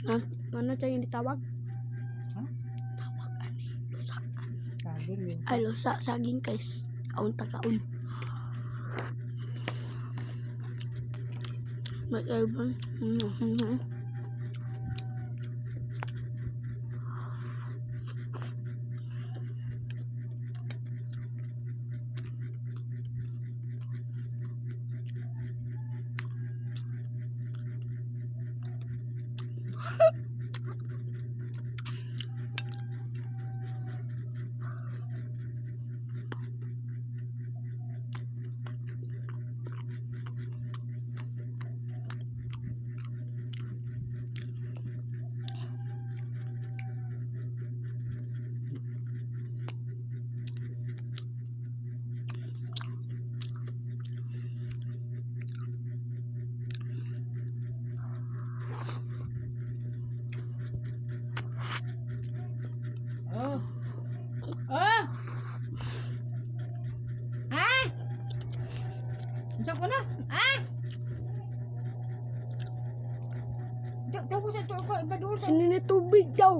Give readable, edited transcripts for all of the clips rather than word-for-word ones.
Ha? Ano tayo yung ditawag? Ha? Tawag ani. Lusa. Saging yun. Ay, lusa. Saging guys. Kaun takaon. May ibang. Oh. Oh. Ah. Unsa ko na? Ah. Daw sa to ko ibadul sa. Ini na tubig daw.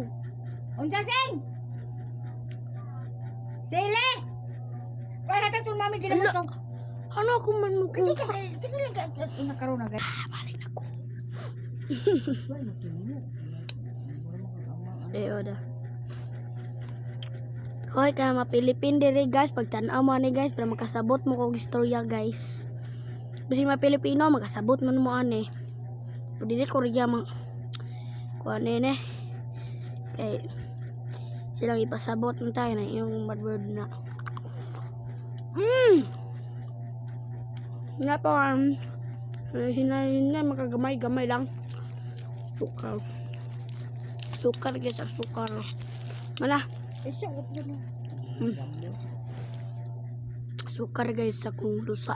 Unsa sing? Sile. Kaya hata tun mami gina mo to. Ano ako man mo ko? Sige lang ka inakaroon na guys. Balik na ko. Oda. Hoy, kaya mapilipin diri guys. Pagtanaw mo ani guys, para makasabot mo kong istorya guys. Basi mapilipino, makasabot mo ani. Pwede di Korea mang kuan ne. Kay silang ipasabot mo tayo na yung bad word na. Nga pa sinayin na makagamay-gamay lang. Sukar guys, sukar. Mana? Sukar guys sa kung lusa.